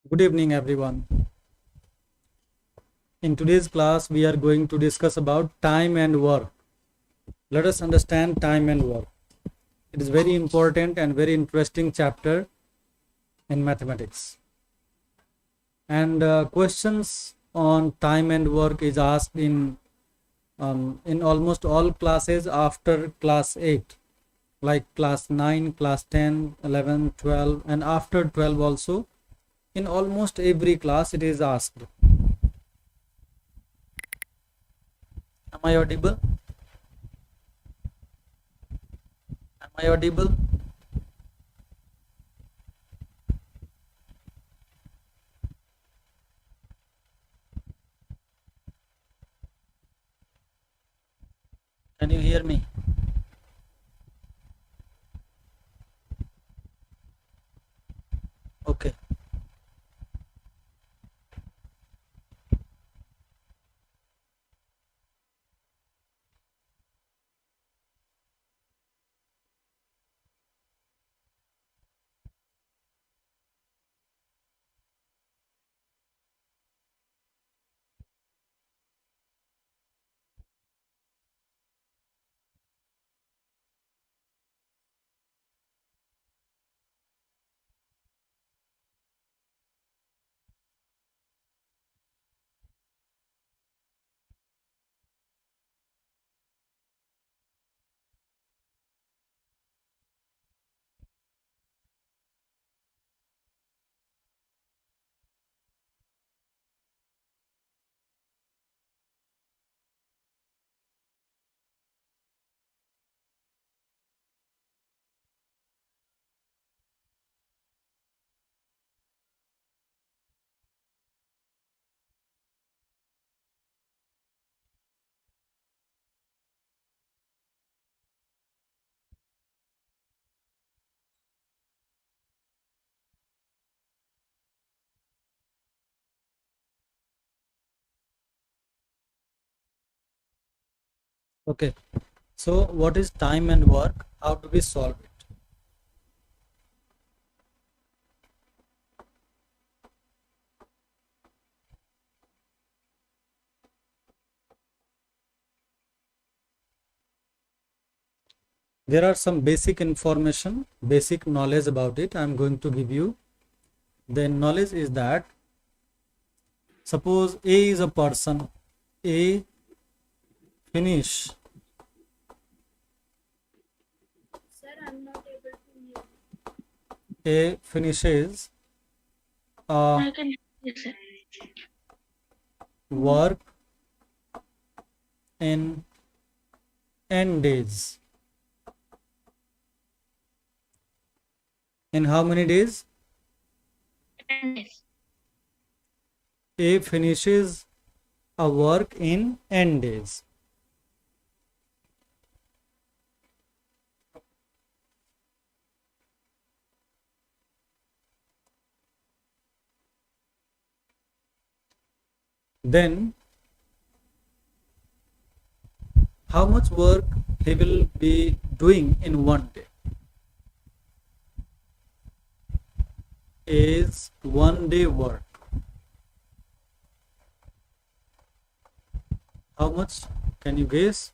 Good evening, everyone. In today's class, we are going to discuss about time and work. Let us understand time and work. It is very important and very interesting chapter in mathematics. And questions on time and work is asked in almost all classes after class 8, like class 9, class 10, 11, 12, and after 12 also. In almost every class, it is asked. Am I audible? Am I audible? Can you hear me? Okay. Okay. So what is time and work? How do we solve it? There are some basic information, basic knowledge about it. I'm going to give you. The knowledge is that suppose A is a person. A finish. A finishes I can hear sir. work in n days. In how many days? Yes. A finishes a work in n days. Then how much work he will be doing in one day? Is 1 day work. How much? Can you guess?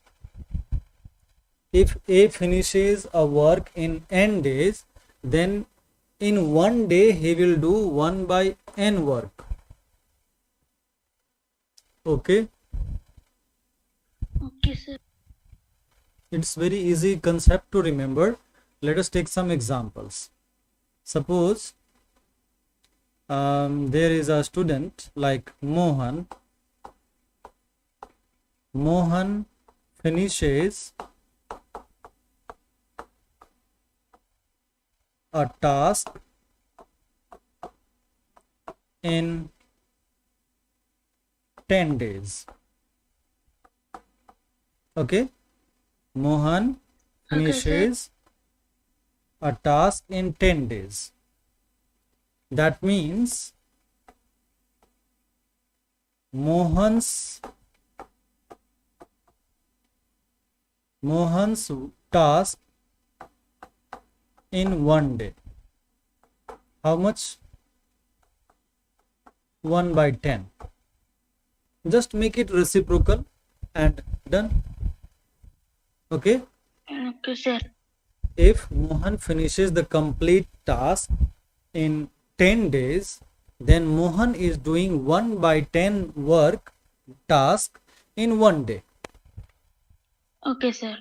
If A finishes a work in n days, then in 1 day he will do 1 by n work. Okay, Okay, sir. it's very easy concept to remember. Let us take some examples. Suppose there is a student like Mohan. Mohan finishes a task in 10 days. Okay, Mohan Okay, sir. finishes a task in 10 days. That means Mohan's task in 1 day. How much? 1 by 10. Just make it reciprocal and done. Okay. Okay, sir. If Mohan finishes the complete task in 10 days, then Mohan is doing 1 by 10 work task in 1 day. Okay, sir.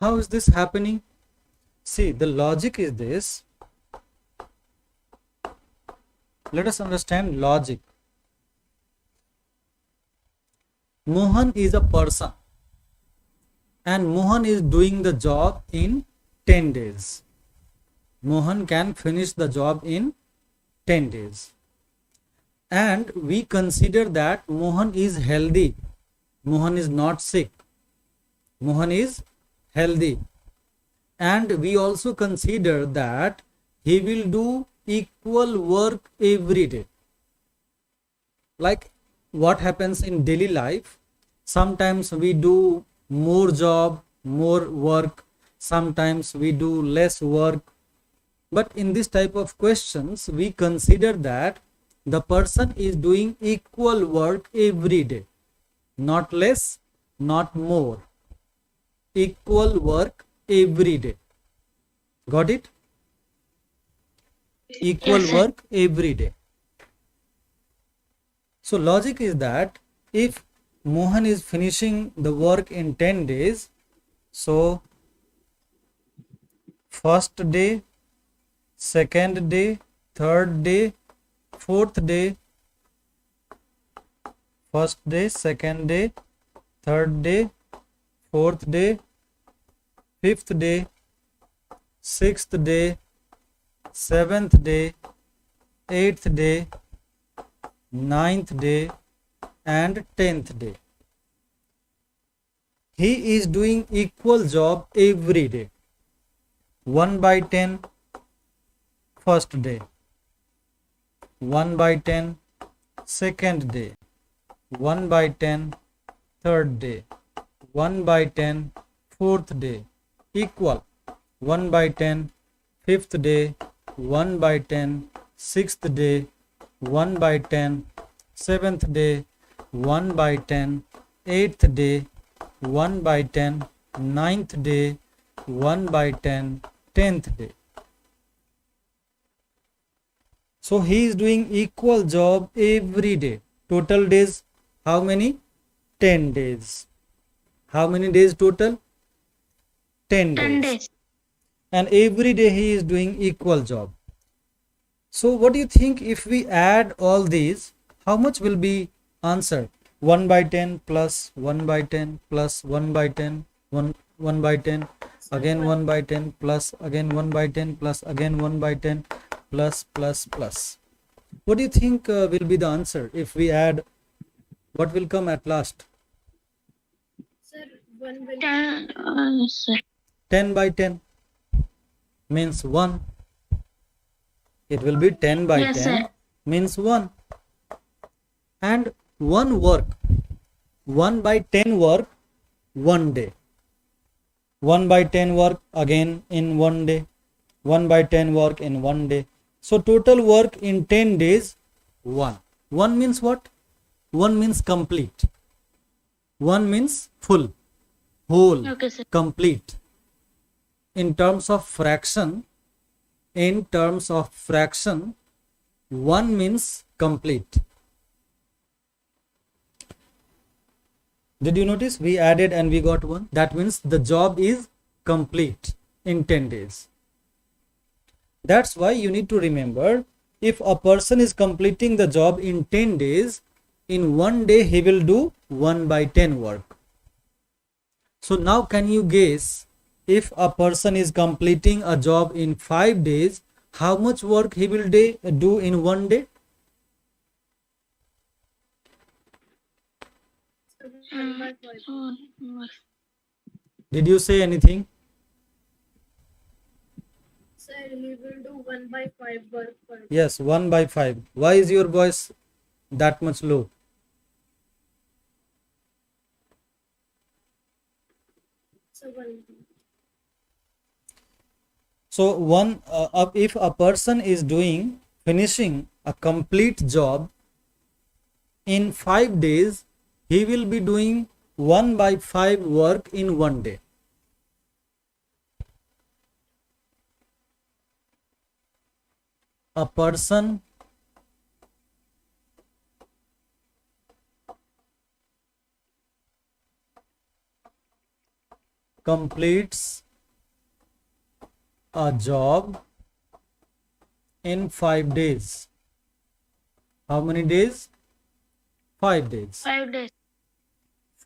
How is this happening? See, the logic is this. Let us understand logic. Mohan is a person and Mohan is doing the job in 10 days. Mohan can finish the job in 10 days. And we consider that Mohan is healthy. Mohan is not sick. Mohan is healthy. And we also consider that he will do equal work every day. Like what happens in daily life, sometimes we do more job, more work, sometimes we do less work. But in this type of questions, we consider that the person is doing equal work every day, not less, not more. Equal work every day. Got it? Equal Yes, sir. work every day. So logic is that if Mohan is finishing the work in 10 days, so first day, second day, third day, fourth day, first day, second day, third day, fourth day, fifth day, sixth day, seventh day, eighth day, ninth day, and 10th day. He is doing equal job every day. 1 by 10 first day, 1 by 10 second day, 1 by 10 third day, 1 by 10 fourth day, equal 1 by 10 fifth day, 1 by 10 sixth day, 1 by 10 seventh day, 1 by 10 eighth day, 1 by 10 ninth day, 1 by 10 10th day. So he is doing equal job every day. Total days, how many? 10 days. How many days total? 10 10 days. days. And every day he is doing equal job. So what do you think if we add all these, how much will be answer? 1 by 10 plus 1 by 10 plus 1 by 10, 1 by 10, again 1 by 10 plus again 1 by 10 plus again 1 by 10 plus. What do you think will be the answer if we add? What will come at last? Sir, 1 will 10, sir. 10 by 10 means 1. It will be 10 by Yes, 10 sir. means 1. And one work, 1 by 10 work, 1 day. 1 by 10 work again in 1 day. 1 by 10 work in 1 day. So total work in 10 days, 1. 1 means what? 1 means complete. 1 means full, whole, Okay, sir. complete. In terms of fraction, 1 means complete. Did you notice we added and we got 1? That means the job is complete in 10 days. That's why you need to remember, if a person is completing the job in 10 days, in 1 day he will do 1 by 10 work. So now can you guess, if a person is completing a job in 5 days, how much work he will do in 1 day? sir, 1 by 5. Did you say anything? Sir, he will do 1 by 5 work per day. Yes, 1 by 5. Why is your voice that much low? So 1. So if a person is finishing a complete job in 5 days, he will be doing 1 by 5 work in 1 day. A person completes a job in 5 days. How many days? 5 days. 5 days.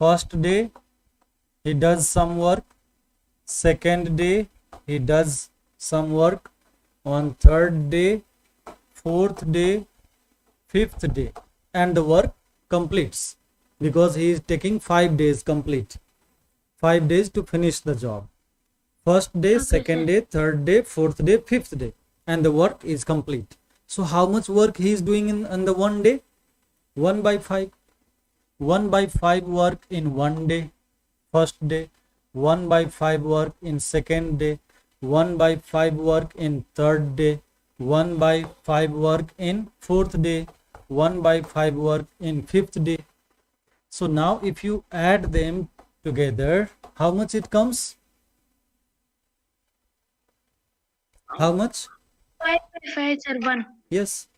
First day he does some work. Second day he does some work. On third day, fourth day, fifth day, and the work completes, because he is taking 5 days complete. 5 days to finish the job. First day, Okay, second sir. day, third day, fourth day, fifth day, and the work is complete. So how much work he is doing in the 1 day? 1 by 5. 1 by 5 work in 1 day, first day. 1 by 5 work in second day. 1 by 5 work in third day. 1 by 5 work in fourth day. 1 by 5 work in fifth day. So now if you add them together, how much it comes? How much? 5 by 5, sir. 1. Yes,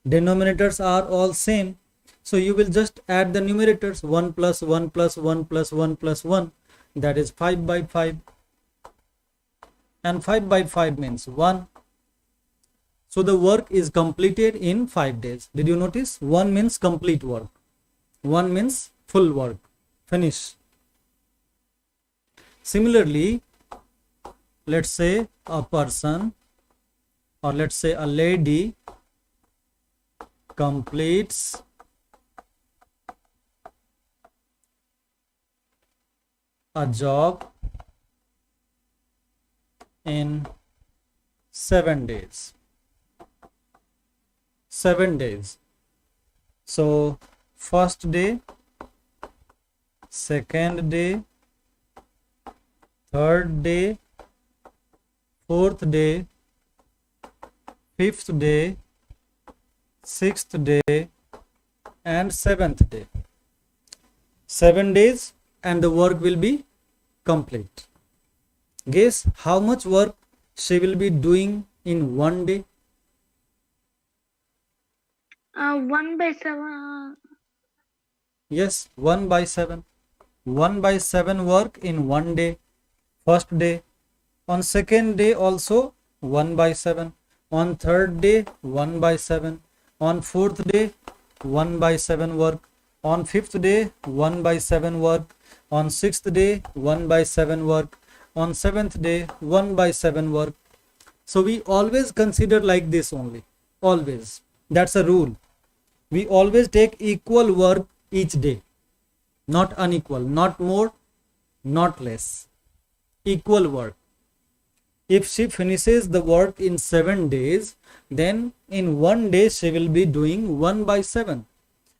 denominators are all same. So you will just add the numerators. 1 plus 1 plus 1 plus 1 plus 1. That is 5 by 5. And 5 by 5 means 1. So the work is completed in 5 days. Did you notice? 1 means complete work. 1 means full work. Finish. Similarly, let's say a person, or let's say a lady, completes a job in 7 days. 7 days. So first day, second day, third day, fourth day, fifth day, sixth day, and seventh day. 7 days and the work will be complete. Guess how much work she will be doing in 1 day? 1 by 7. Yes, 1 by 7. 1 by 7 work in 1 day, first day. On second day also 1 by 7. On third day 1 by 7. On fourth day 1 by 7 work. On fifth day 1 by 7 work. On sixth day 1 by 7 work. On seventh day 1 by 7 work. So we always consider like this only. Always. That's a rule. We always take equal work each day. Not unequal. Not more, not less. Equal work. If she finishes the work in 7 days, then in 1 day she will be doing 1 by 7.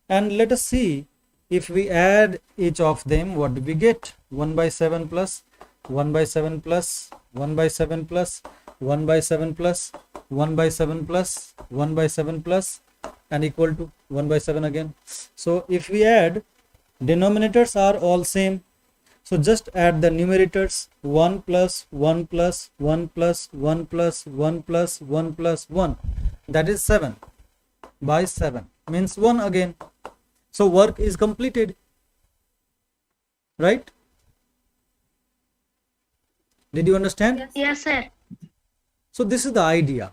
And let us see, if we add each of them, what do we get? 1 by 7 plus 1 by 7 plus 1 by 7 plus 1 by 7 plus 1 by 7 plus 1 by 7 plus, and equal to 1 by 7 again. So if we add, denominators are all same. So just add the numerators. 1 plus 1 plus 1 plus 1 plus 1 plus 1 plus 1. That is 7 by 7. Means 1 again. So work is completed. Right? Did you understand? Yes, sir. So this is the idea.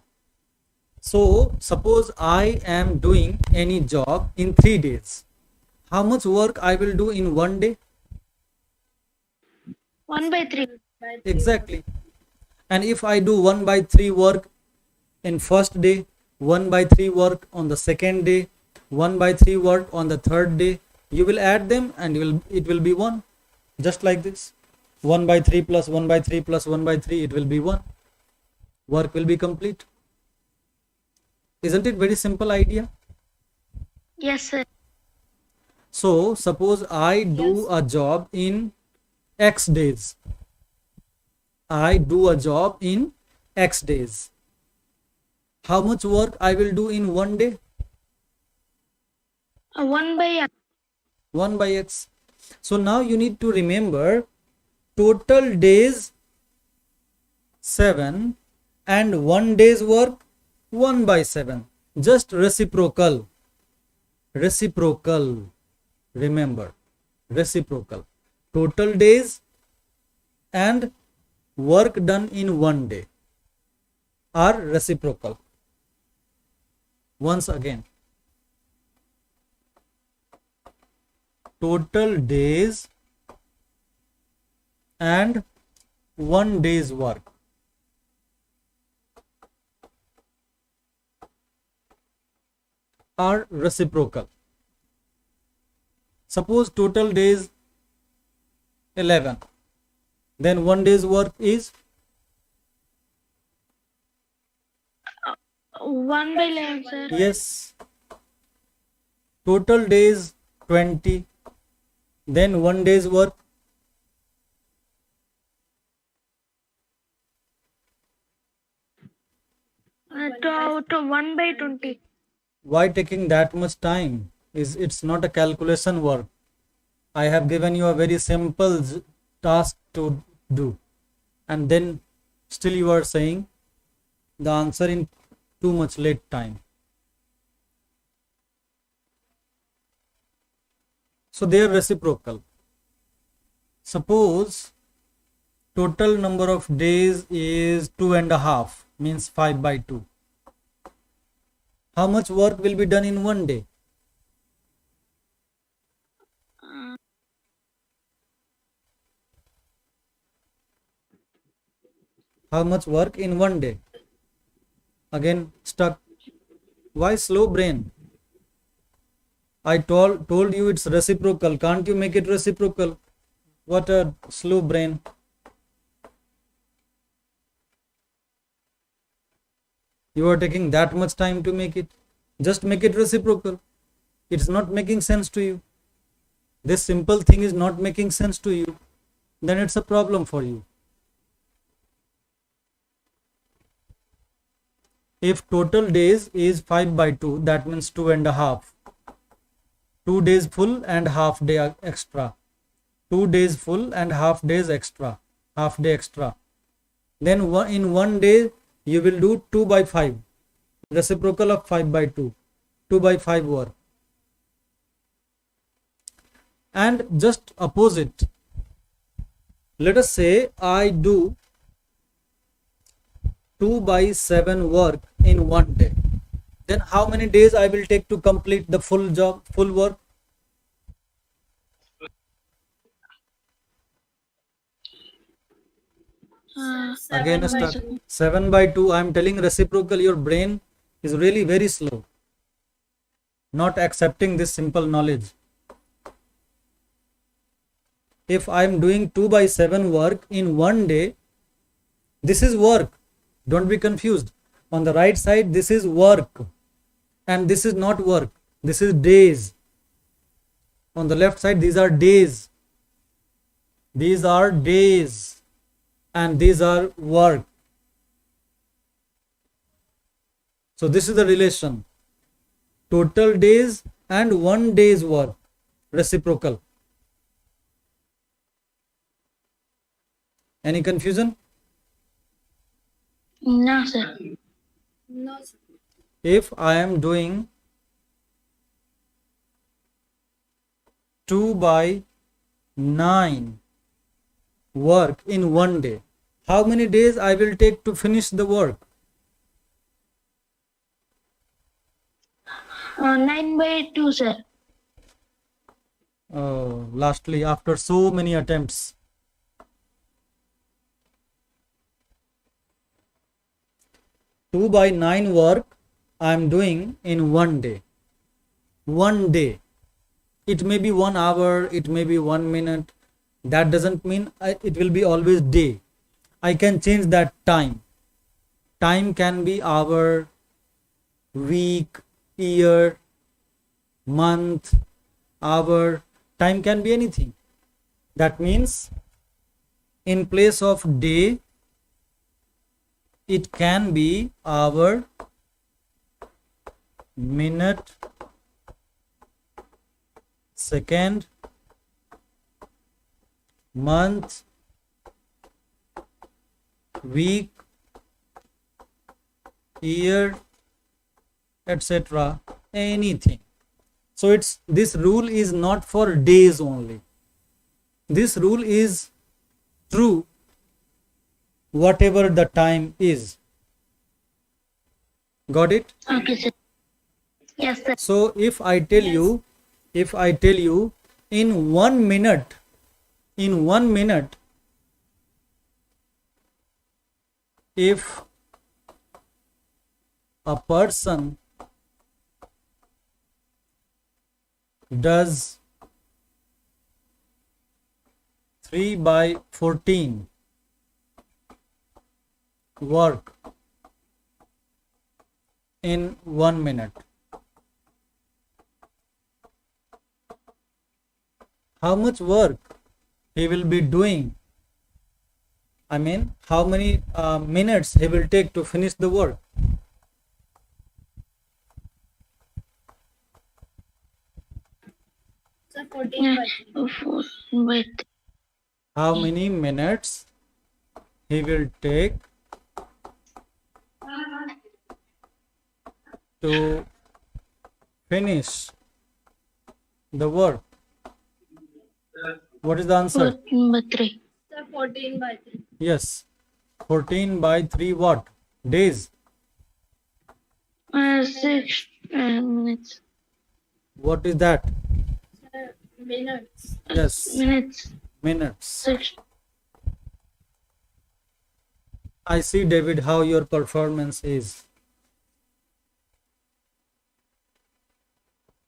So suppose I am doing any job in 3 days. How much work I will do in 1 day? 1 by 3. Exactly. And if I do 1 by 3 work in first day, 1 by 3 work on the second day, 1 by 3 work on the third day, you will add them and it will be 1. Just like this. 1 by 3 plus 1 by 3 plus 1 by 3, it will be 1. Work will be complete. Isn't it very simple idea? Yes, sir. So suppose I do a job in X days. I do a job in x days. How much work I will do in one day? 1 by x. 1 by x. So now you need to remember total days 7 and 1 day's work 1 by 7. Just reciprocal. Reciprocal. Remember, reciprocal. Total days and work done in 1 day are reciprocal. Once again, total days and 1 day's work are reciprocal. Suppose total days 11, then 1 day's work is 1 by 11, sir. yes. Total days 20, then 1 day's work To 1 by 20. why taking that much time? It's not a calculation work. I have given you a very simple task to do, and then still you are saying the answer in too much late time. So they are reciprocal. Suppose total number of days is 2.5, means 5 by 2. How much work will be done in 1 day? How much work in 1 day? Again stuck. Why slow brain? I told you it's reciprocal. Can't you make it reciprocal? What a slow brain. You are taking that much time to make it. Just make it reciprocal. It's not making sense to you. This simple thing is not making sense to you. Then it's a problem for you. If total days is 5 by 2, that means 2.5. 2 days full and half day extra. 2 days full and half days extra. Half day extra. Then in 1 day you will do 2 by 5. Reciprocal of 5 by 2. 2 by 5 work. And just opposite. Let us say I do 2 by 7 work in 1 day. Then how many days I will take to complete the full job, full work? Again start. 7 by 2. I am telling reciprocal. Your brain is really very slow. Not accepting this simple knowledge. If I am doing 2 by 7 work in 1 day, this is work. Don't be confused. On the right side, this is work. And this is not work. This is days. On the left side, these are days. These are days. And these are work. So this is the relation. Total days and 1 day's work. Reciprocal. Any confusion? No, sir. No, sir. If I am doing 2 by 9 work in 1 day, how many days I will take to finish the work? 9 by 2, sir. Lastly, after so many attempts. 2 by 9 work I am doing in 1 day. 1 day. It may be 1 hour, it may be 1 minute. That doesn't mean it will be always day. I can change that time. Time can be hour, week, year, month, hour. Time can be anything. That means in place of day, it can be hour, minute, second, month, week, year, etc. Anything. So this rule is not for days only. This rule is true whatever the time is. Got it? Okay, sir. Yes, sir. So if I tell you in 1 minute, if a person does 3 by 14 work in 1 minute, how much work he will be doing? I mean, how many minutes he will take to finish the work? Sir, 14 by 3. Wait. How many minutes he will take to finish the work? What is the answer? 14 by 3. Sir, 14 by 3. Yes, 14 by 3 what? Days. 6 minutes. What is that? Sir, minutes. Yes, Minutes. minutes. 6. I see, David, how your performance is.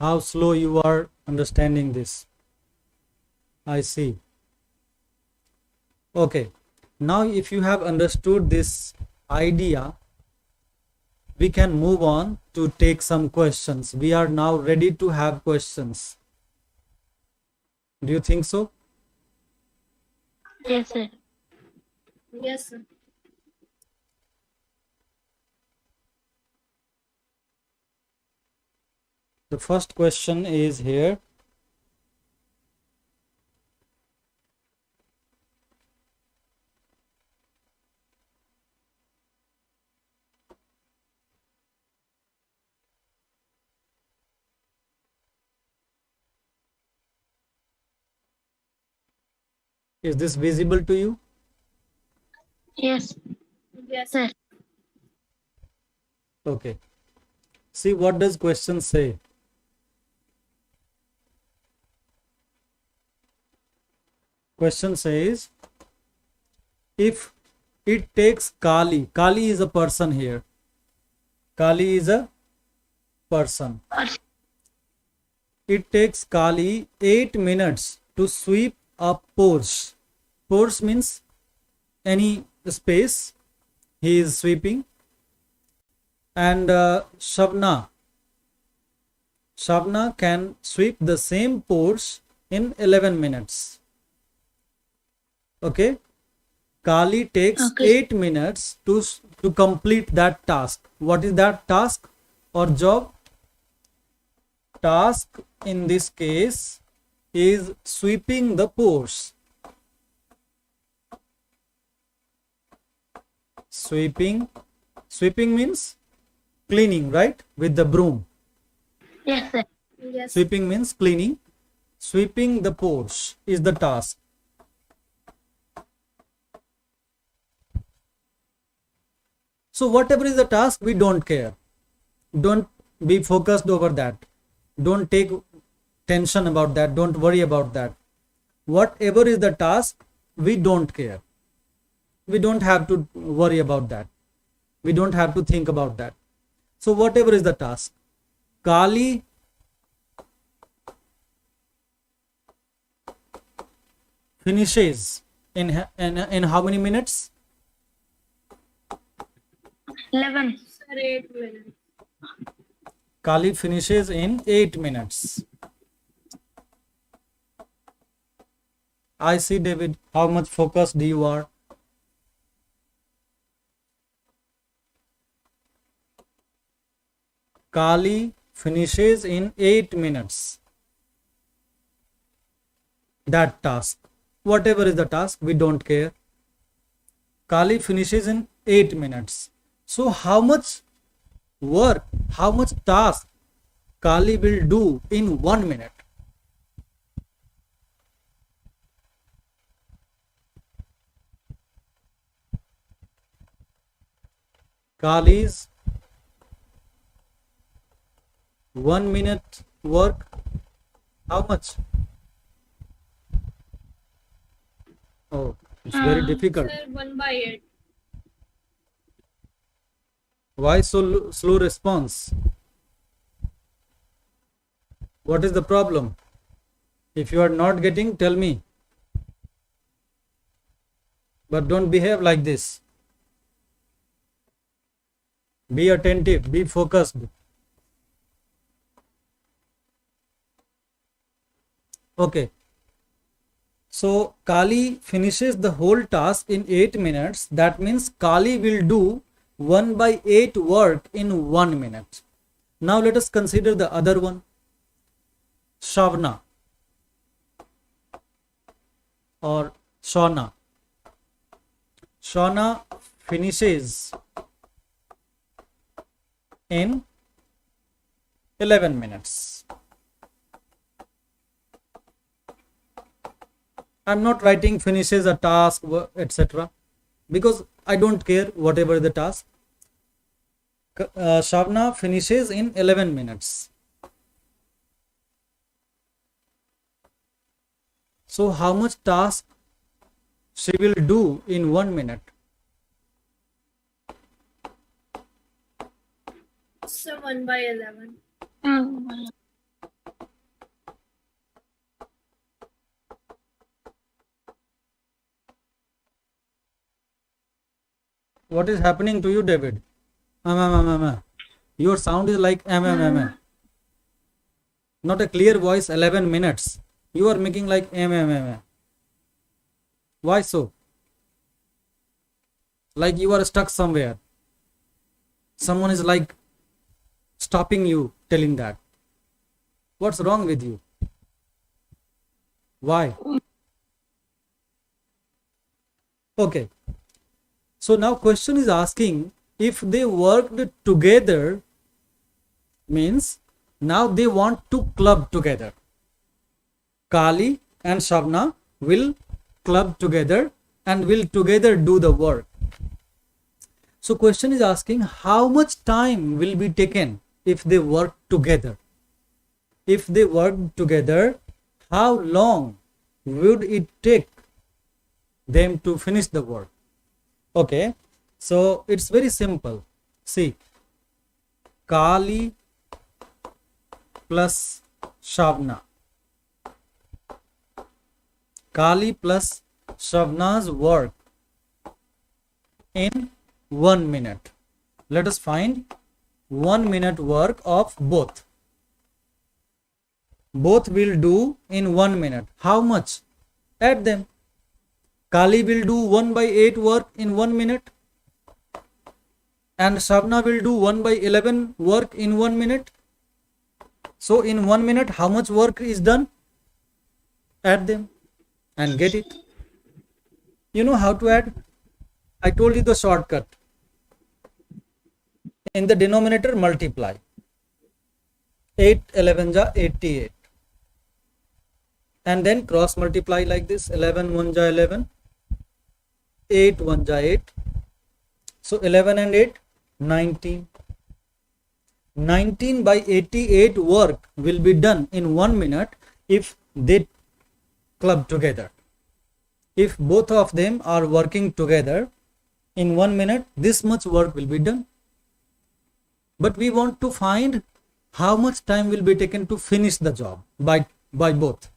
How slow you are understanding this. I see. Okay. Now, if you have understood this idea, we can move on to take some questions. We are now ready to have questions. Do you think so? Yes, sir. Yes, sir. The first question is here. Is this visible to you? Yes, Yes, sir. Okay. See, what does question say? Question says, if it takes Kali is a person here. Kali is a person. It takes Kali 8 minutes to sweep a porch. Porch means any space he is sweeping. And Shavna can sweep the same porch in 11 minutes. Okay. Kali takes Okay. 8 minutes to complete that task. What is that task or job? Task in this case is sweeping the porch. Sweeping means cleaning, right? With the broom. Yes, sir. yes, Sweeping means cleaning. Sweeping the porch is the task. So whatever is the task, we don't care. Don't be focused over that. Don't take tension about that. Don't worry about that. Whatever is the task, we don't care. We don't have to worry about that. We don't have to think about that. So whatever is the task, Kali finishes in how many minutes? 11. sir, 8 minutes. Kali finishes in 8 minutes. I see, David, how much focused you are. Kali finishes in 8 minutes that task. Whatever is the task, we don't care. Kali finishes in 8 minutes. So how much work, how much task Kali will do in 1 minute? Kali's 1 minute work, how much? Oh, it's very difficult. Sir, 1/8. Why so slow response? What is the problem? If you are not getting, tell me. But don't behave like this. Be attentive, be focused. Okay. So Kali finishes the whole task in 8 minutes. That means Kali will do 1/8 work in 1 minute. Now let us consider the other one. Shavna or Shauna. Shauna finishes in 11 minutes. I'm not writing finishes a task, etc. because I don't care whatever the task. Shavna finishes in 11 minutes. So how much task she will do in 1 minute? So 1/11. What is happening to you, David? Your sound is like not a clear voice. 11 minutes. You are making like Why so? Like you are stuck somewhere. Someone is like stopping you, telling that. What's wrong with you? Why? Okay. So now question is asking, if they worked together, means now they want to club together. Kali and Shavna will club together and will together do the work. So question is asking, how much time will be taken if they work together? If they work together, how long would it take them to finish the work? Okay, so it's very simple. See, Kali plus Shavna. Kali plus Shavna's work in 1 minute. Let us find 1 minute work of both. Both will do in 1 minute. How much? Add them. Kali will do 1/8 work in 1 minute and Shavna will do 1/11 work in 1 minute. So in 1 minute, how much work is done? Add them and get it. You know how to add? I told you the shortcut. In the denominator, multiply. 8 11 ja 88. And then cross multiply like this. 11 1 ja 11. 8 1 ja 8. So 11 and 8, 19. 19/88 work will be done in 1 minute if they club together. If both of them are working together in 1 minute, this much work will be done. But we want to find how much time will be taken to finish the job by both.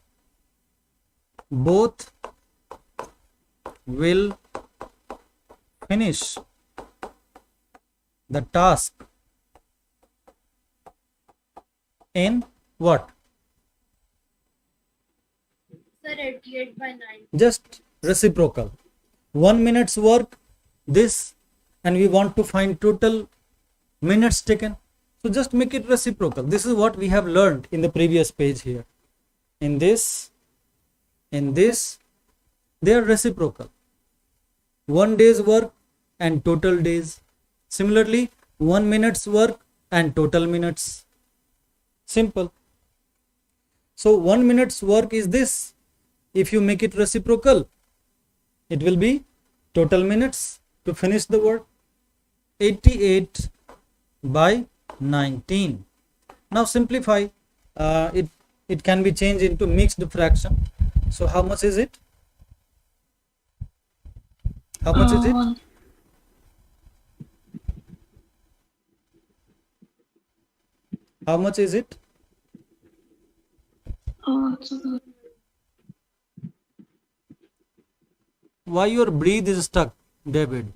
Both will finish the task in what? Sir, 88/9. Just reciprocal. 1 minute's work, this, and we want to find total minutes taken. So just make it reciprocal. This is what we have learned in the previous page here. In this, they are reciprocal. 1 day's work and total days. Similarly, 1 minute's work and total minutes. Simple. So 1 minute's work is this. If you make it reciprocal, it will be total minutes to finish the work. 88 by 19. Now simplify. It can be changed into mixed fraction. So how much is it? How much is it? How much is it? Why your breath is stuck, David?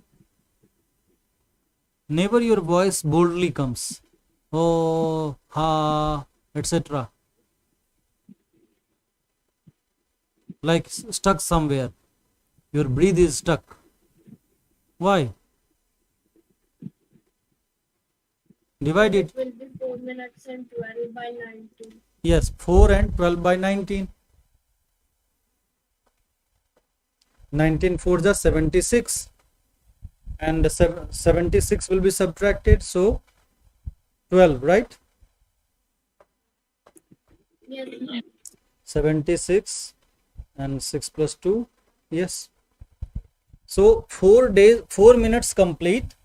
Never your voice boldly comes. Oh, ha, etc. Like stuck somewhere. Your breath is stuck. Why? Divide it. It will be 4 minutes and 12 by 19. Yes, 4 and 12 by 19. 19 4s are 76. And 76 will be subtracted. So 12, right? Yes. 76 and 6 plus 2. Yes. So 4 minutes complete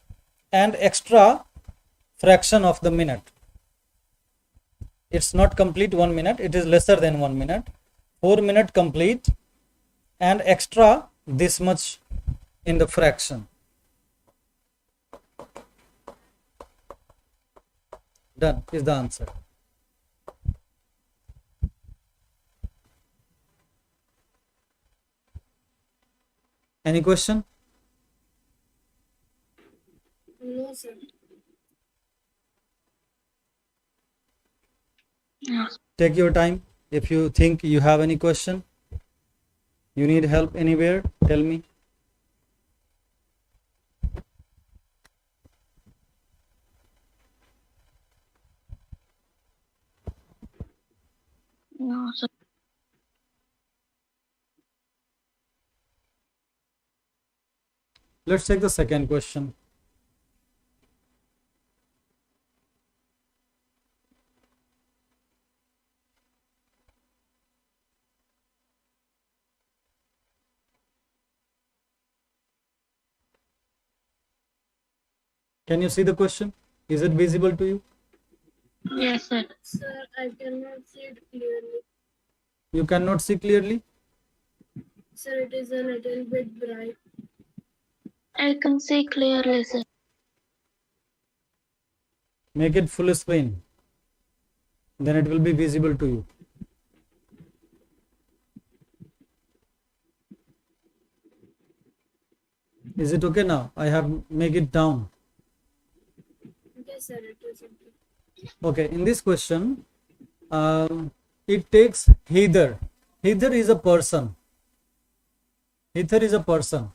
and extra fraction of the minute. It's not complete 1 minute, it is lesser than 1 minute. 4 minute complete and extra this much in the fraction. Done is the answer. Any question? No, sir. Take your time. If you think you have any question, you need help anywhere, tell me. No, sir. Let's take the second question. Can you see the question? Is it visible to you? Yes, sir. Sir, I cannot see it clearly. You cannot see clearly? Sir, it is a little bit bright. I can see clearly, sir. Make it full screen. Then it will be visible to you. Is it okay now? I have make it down. Yes, sir, it is okay. Okay, in this question, it takes Heather. Heather is a person. Heather is a person.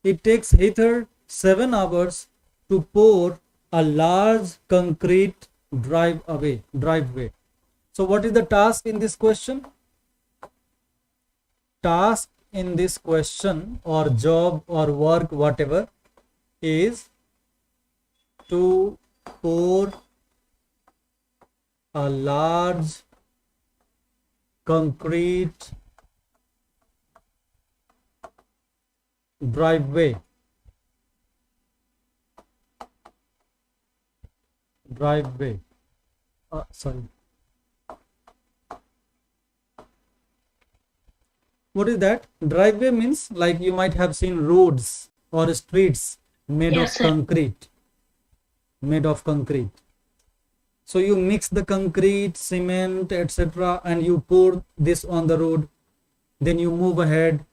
It takes Heather 7 hours to pour a large concrete driveway. So what is the task in this question? Task in this question or job or work, whatever, is to pour a large concrete driveway. Sorry. What is that? Driveway means like you might have seen roads or streets made Yes, of sir. concrete. Made of concrete. So you mix the concrete, cement, etc. and you pour this on the road. Then you move ahead.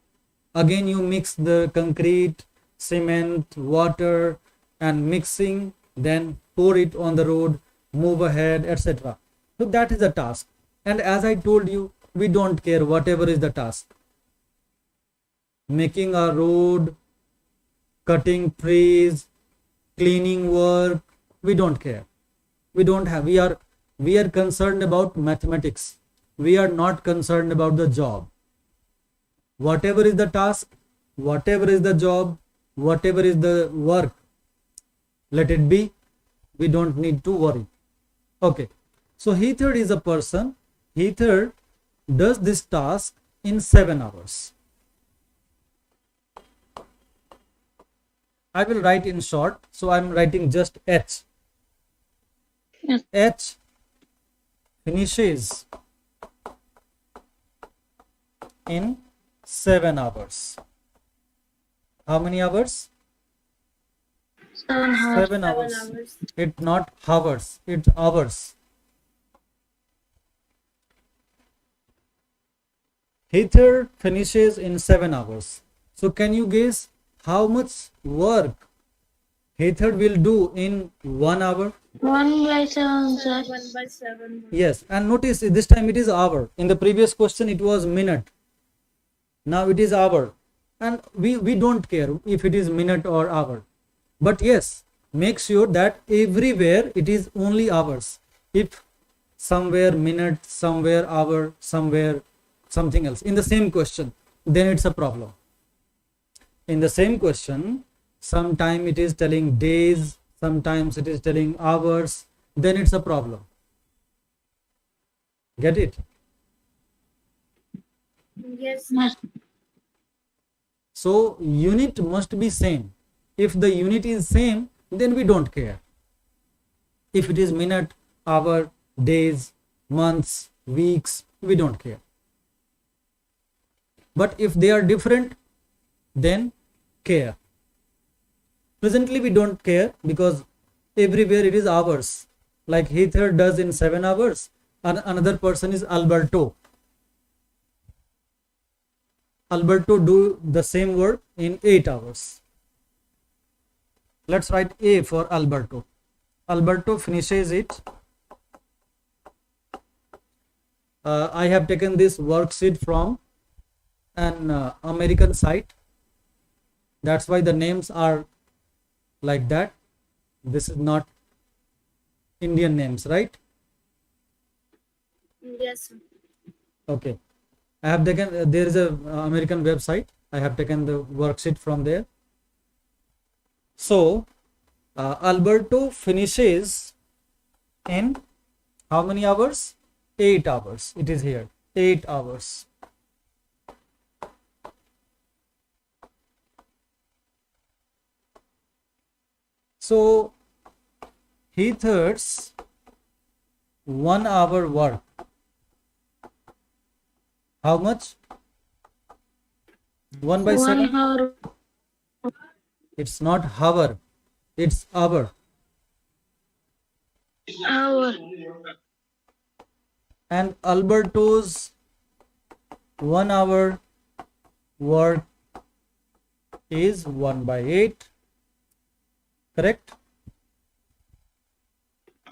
Again you mix the concrete, cement, water and mixing. Then pour it on the road, move ahead, etc. So that is the task. And as I told you, we don't care whatever is the task. Making a road, cutting trees, cleaning work, we don't care. We don't have. We are concerned about mathematics. We are not concerned about the job. Whatever is the task, whatever is the job, whatever is the work, let it be. We don't need to worry. Okay. So Heatherd is a person. Heatherd does this task in 7 hours. I will write in short. So I'm writing just H. Yes. H finishes in 7 hours. How many hours? 7 hours. 7 hours. 7 hours. It's not hours, it's hours. Heather finishes in 7 hours. So can you guess how much work Heather will do in 1 hour? 1 by 7, sir. 1 by 7. Yes, and notice this time it is hour. In the previous question it was minute. Now it is hour. And we don't care if it is minute or hour. But yes, make sure that everywhere it is only hours. If somewhere minute, somewhere hour, somewhere something else in the same question, then it's a problem. In the same question, sometime it is telling days, sometimes it is telling hours, then it's a problem. Get it? Yes. Yes. So unit must be same. If the unit is same, then we don't care. If it is minute, hour, days, months, weeks, we don't care. But if they are different, then care. Presently we don't care because everywhere it is hours. Like Heather does in 7 hours, and another person is Alberto. Alberto do the same work in 8 hours. Let's write A for Alberto. Alberto finishes it. I have taken this worksheet from an American site. That's why the names are like that. This is not Indian names, right? Yes, sir. Okay. I have taken, there is a American website. I have taken the worksheet from there. So, Alberto finishes in how many hours? 8 hours. It is here. 8 hours. So, Heather's 1 hour work. How much? 1 by 7? 1 hour. It's not hour, it's hour. Hour. And Alberto's 1 hour work is 1 by 8. Correct?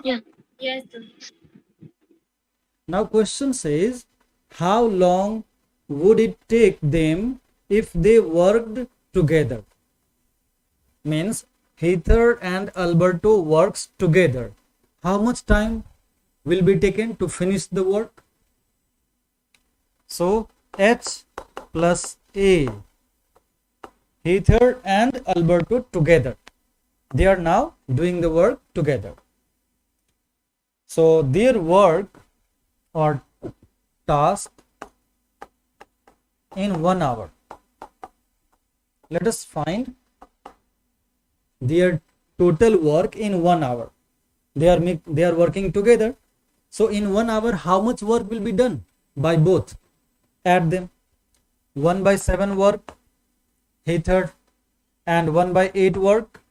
Yes. Yes, sir. Now question says, how long would it take them if they worked together? Means Heather and Alberto works together. How much time will be taken to finish the work? So H plus A. Heather and Alberto together. They are now doing the work together. So their work or task in 1 hour. Let us find their total work in 1 hour. They are working together. So in 1 hour, how much work will be done by both? Add them. 1 by 7 work, Heather, and 1 by 8 work,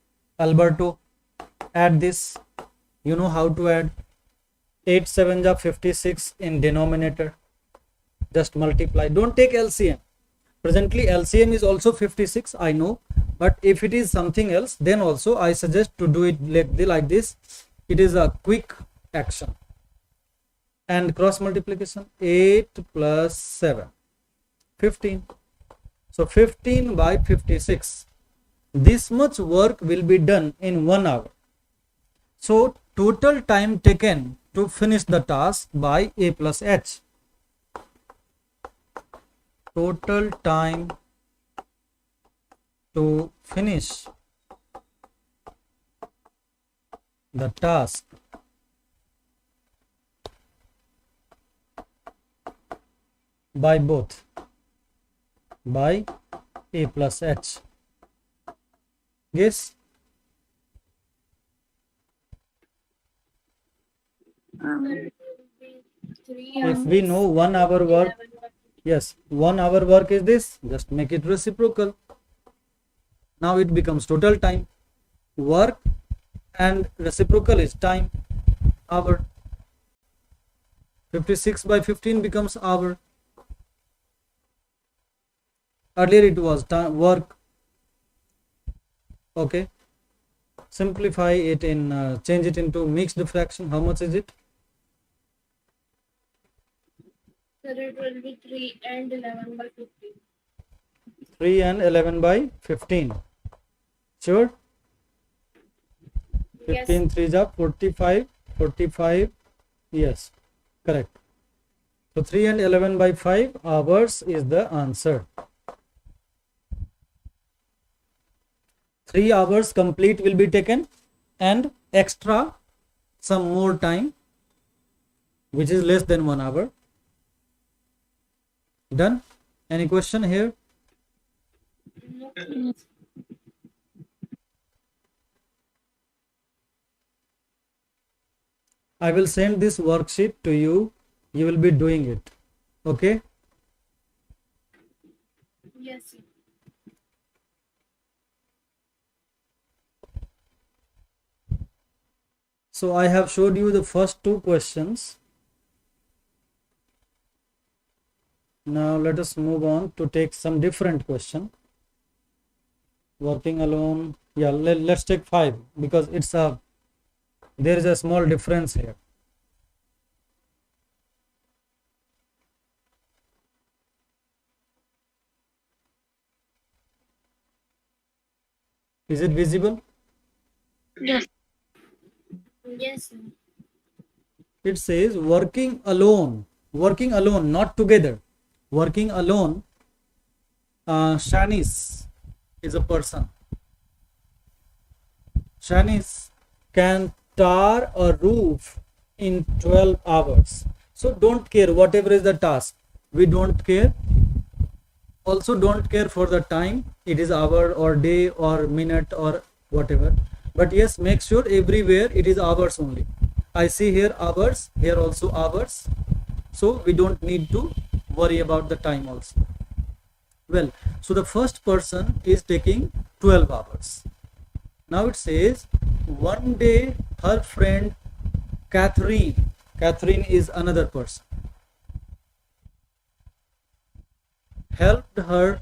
Alberto. Add this. You know how to add. 8 7 are 56 in denominator. Just multiply. Don't take LCM. Presently LCM is also 56, I know, but if it is something else, then also I suggest to do it like this. It is a quick action. And cross multiplication, 8 plus 7, 15. So 15 by 56. This much work will be done in 1 hour. So total time taken to finish the task by A plus H. Total time to finish the task by both, by A plus H. Yes. It will be 3 If we know 1 hour work, 11 by 50. yes, 1 hour work is this, just make it reciprocal. Now it becomes total time. Work and reciprocal is time, hour. 56 by 15 becomes hour. Earlier it was time, work. Okay. Simplify it in, change it into mixed fraction. How much is it? Sir, it will be 3 and 11 by 50. 3 and 11 by 15. Sure? Yes. 15 3s are 45. 45. Yes, correct. So 3 and 11 by 5 hours is the answer. 3 hours complete will be taken and extra some more time which is less than 1 hour. Done? Any question here? No. I will send this worksheet to you. You will be doing it. Okay? Yes, sir. So I have showed you the first two questions. Now let us move on to take some different question. Working alone. Yeah, let's take 5 because there is a small difference here. Is it visible? Yes. Yes, sir. It says working alone, not together. Working alone, Shanice is a person. Shanice can tar a roof in 12 hours. So don't care whatever is the task. We don't care. Also don't care for the time. It is hour or day or minute or whatever. But yes, make sure everywhere it is hours only. I see here hours, here also hours. So we don't need to worry about the time also. Well, so the first person is taking 12 hours. Now it says one day her friend Catherine is another person, helped her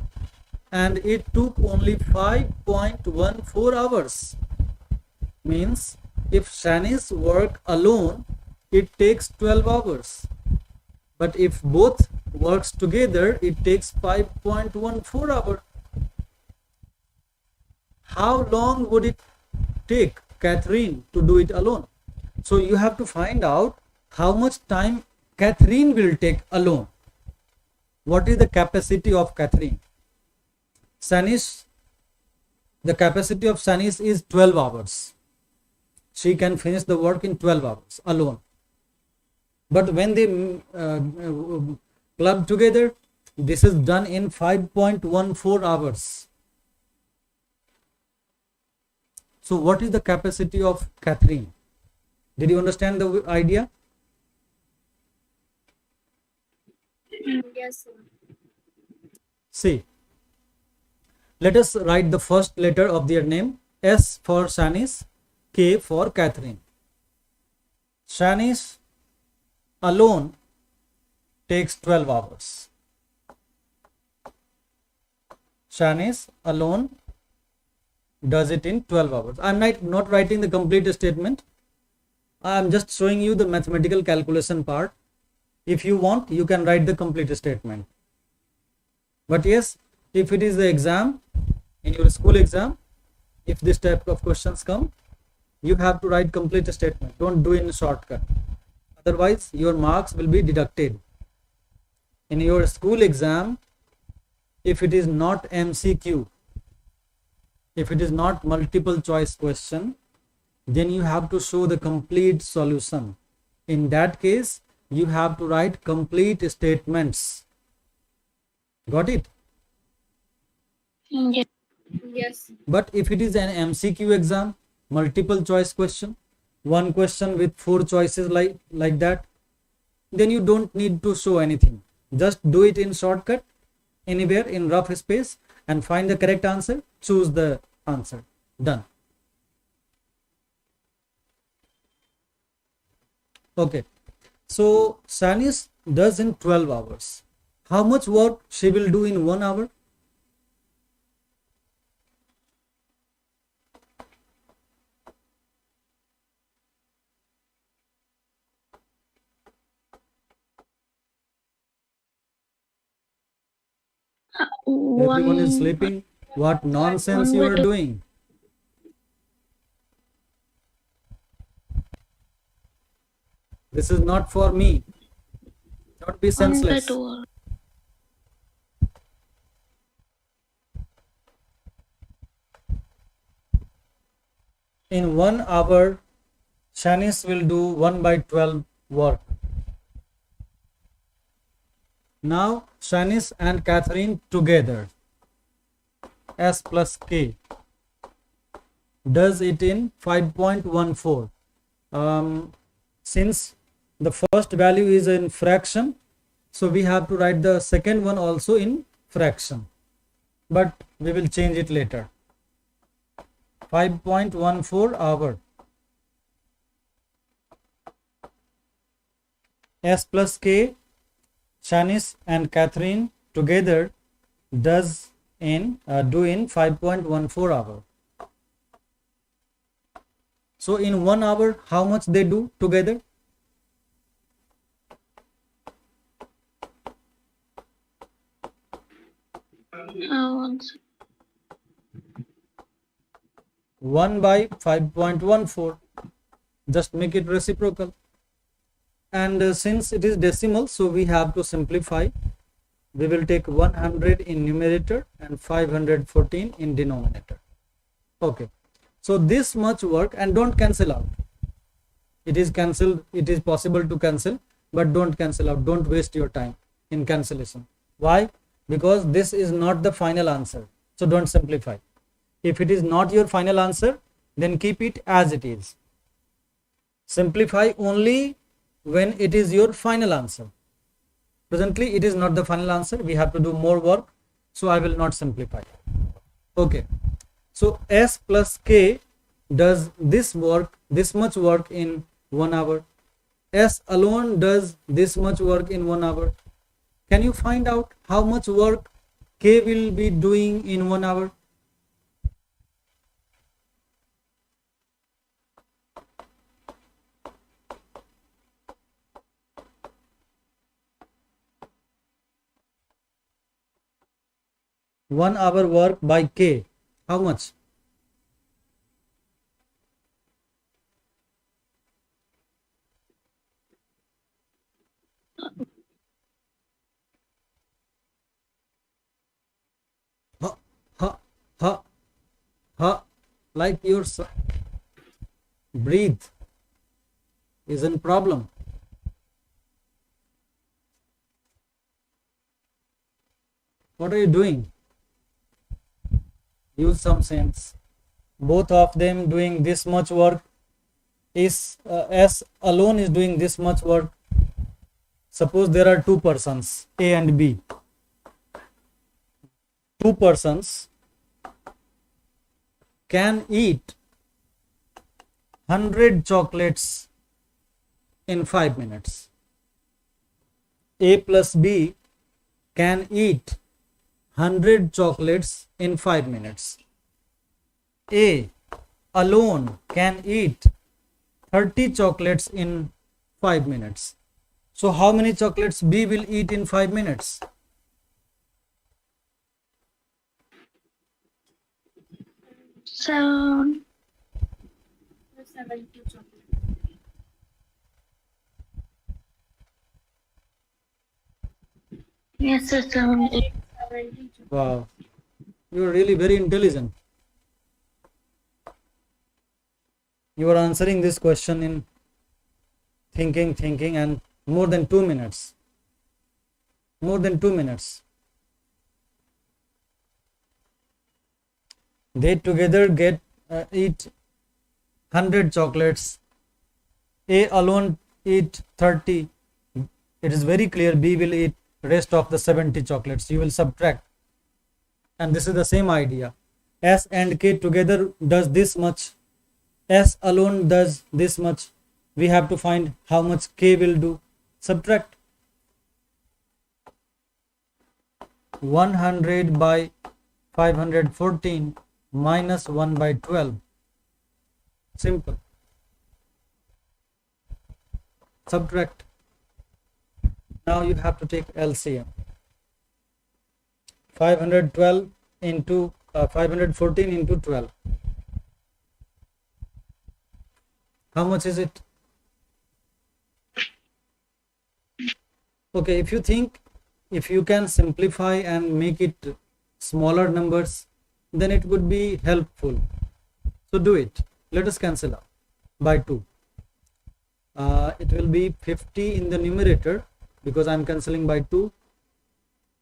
and it took only 5.14 hours. Means if Shanice work alone, it takes 12 hours. But if both works together, it takes 5.14 hours. How long would it take Catherine to do it alone? So you have to find out how much time Catherine will take alone. What is the capacity of Catherine? Shanice, the capacity of Shanice is 12 hours. She can finish the work in 12 hours alone. But when they club together, this is done in 5.14 hours. So what is the capacity of Catherine? Did you understand the idea? Yes, sir. See, let us write the first letter of their name. S for Shanice, K for Catherine. Shanice alone takes 12 hours. Shanice alone does it in 12 hours. I am not writing the complete statement. I am just showing you the mathematical calculation part. If you want, you can write the complete statement. But yes, if it is the exam, in your school exam, if this type of questions come, you have to write complete statement. Don't do in shortcut. Otherwise, your marks will be deducted. In your school exam, if it is not MCQ, if it is not multiple choice question, then you have to show the complete solution. In that case, you have to write complete statements. Got it? Yes. Yes. But if it is an MCQ exam, multiple choice question, one question with 4 choices like that, then you don't need to show anything. Just do it in shortcut, anywhere in rough space, and find the correct answer, choose the answer. Done. Okay. So Sanis does in 12 hours. How much work she will do in 1 hour? Everyone is sleeping. What nonsense you are doing? This is not for me. Don't be senseless. In 1 hour, Shanice will do 1 by 12 work. Now, Shanice and Catherine together, S plus K, does it in 5.14. Since the first value is in fraction, so we have to write the second one also in fraction. But we will change it later. 5.14 hour. S plus K, Shanice and Catherine together do in 5.14 hour. So in 1 hour, how much they do together? One by 5.14. Just make it reciprocal. And since it is decimal, so we have to simplify. We will take 100 in numerator and 514 in denominator. Okay. So this much work, and don't cancel out. It is cancelled. It is possible to cancel, but don't cancel out. Don't waste your time in cancellation. Why? Because this is not the final answer. So don't simplify. If it is not your final answer, then keep it as it is. Simplify only when it is your final answer. Presently, it is not the final answer. We have to do more work. So I will not simplify. Okay. So S plus K does this much work in 1 hour. S alone does this much work in 1 hour. Can you find out how much work K will be doing in 1 hour? One hour work by K. How much? Ha, like your breathe isn't problem. What are you doing? Use some sense. Both of them doing this much work. Is S alone is doing this much work. Suppose there are 2 persons, A and B. 2 persons can eat 100 chocolates in 5 minutes. A plus B can eat 100 chocolates in 5 minutes. A alone can eat 30 chocolates in 5 minutes. So how many chocolates B will eat in 5 minutes? 70 chocolate. Yes, sir. 70. 70 chocolate. Wow, you are really very intelligent. You are answering this question in thinking, and more than 2 minutes. More than 2 minutes. They together eat 100 chocolates. A alone eat 30. It is very clear B will eat rest of the 70 chocolates. You will subtract. And this is the same idea. S and K together does this much. S alone does this much. We have to find how much K will do. Subtract. 100 by 514 minus 1 by 12. Simple. Subtract. Now you have to take LCM. 512 into 514 into 12. How much is it? Okay, if you think, if you can simplify and make it smaller numbers, then it would be helpful. So do it. Let us cancel out by 2. It will be 50 in the numerator because I am cancelling by 2,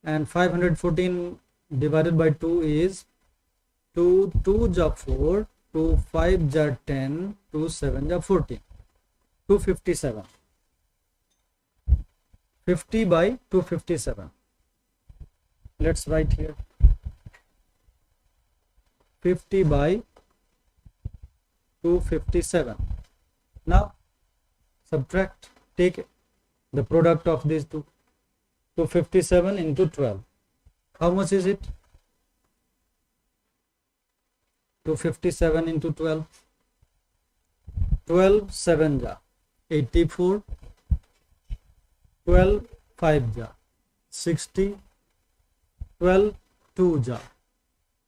and 514 divided by 2 is 2 ja 4, 2 5 ja 10, 2 7 ja 14, 257. 50 by 257. Let's write here 50 by 257. Now subtract, take the product of these two. 257 into 12. How much is it? 257 into 12. 12 7 ja 84. 12 5 ja 60. 12 2 ja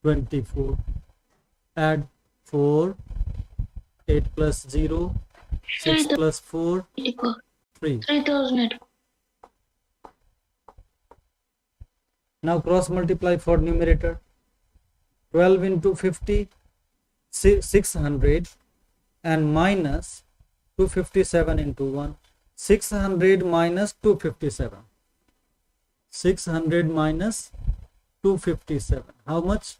24. Add 4. 8 plus 0. 6 plus 4. 3. 3000. Now cross multiply for numerator. 12 into 50, 600, and minus 257 into 1. 600 minus 257. 600 minus 257. How much?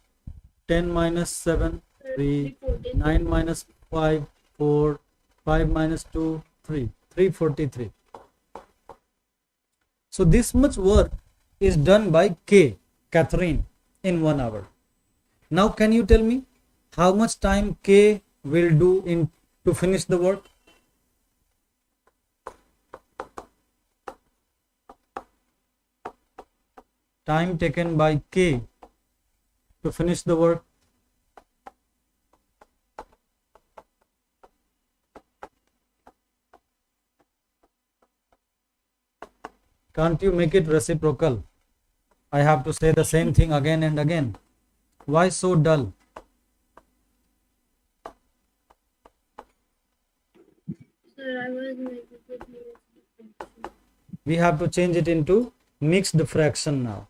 10 minus 7, 3. 9 minus 5, 4. 5 minus 2, 3. 343. So this much work is done by K, Catherine, in 1 hour. Now can you tell me how much time K will do to finish the work? Time taken by K to finish the work. Can't you make it reciprocal? I have to say the same thing again and again. Why so dull? Sir, I was making it. We have to change it into mixed fraction now.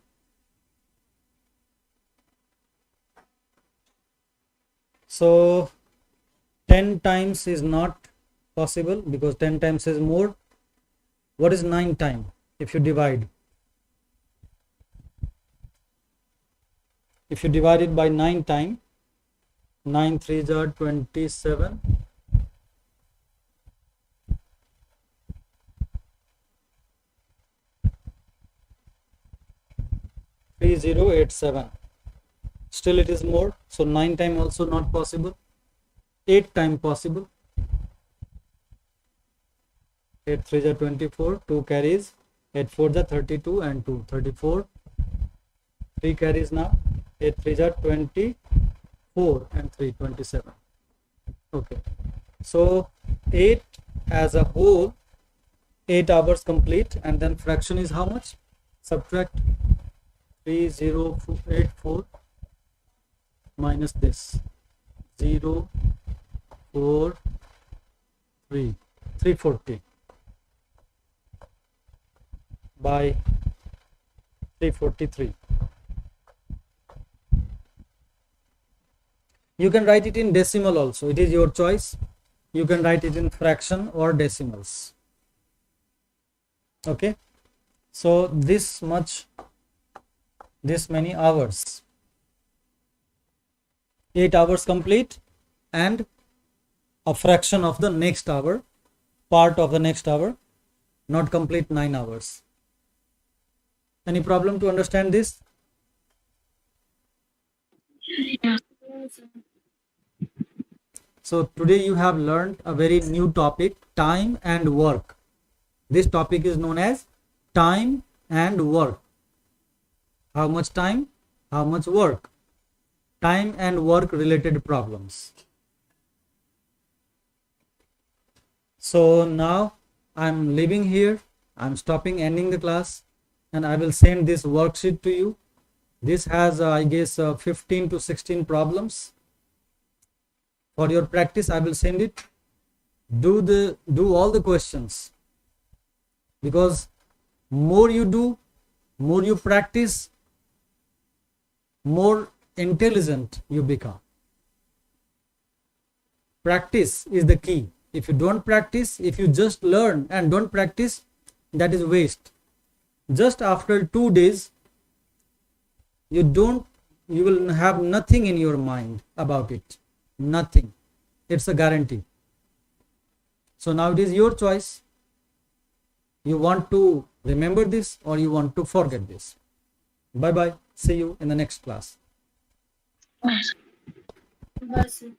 So 10 times is not possible because 10 times is more. What is 9 times if you divide? If you divide it by 9 times, 9 3s are 27. 3087. Still it is more, so 9 times also not possible. 8 times possible. 8 3s are 24, 2 carries, 8 4s are 32 and 2 34. 3 carries now. 8 3s are 24 and 3 27. Okay, so 8 as a whole, 8 hours complete, and then fraction is how much? Subtract 3084 minus this 0 4 340 by 343. You can write it in decimal also. It is your choice. You can write it in fraction or decimals. Okay. So this many hours. 8 hours complete, and a fraction of the next hour, part of the next hour, not complete 9 hours. Any problem to understand this? Yeah. So today you have learned a very new topic, time and work. This topic is known as time and work. How much time? How much work? Time and work related problems. So now I'm leaving here. I'm ending the class, and I will send this worksheet to you. This has, I guess, 15 to 16 problems. For your practice, I will send it. Do all the questions, because more you do, more you practice, more intelligent you become. Practice is the key. If you don't practice, if you just learn and don't practice, that is waste. Just after 2 days, you will have nothing in your mind about it. Nothing. It's a guarantee. So now it is your choice. You want to remember this or you want to forget this. Bye bye. See you in the next class. Yes. Bye, sir.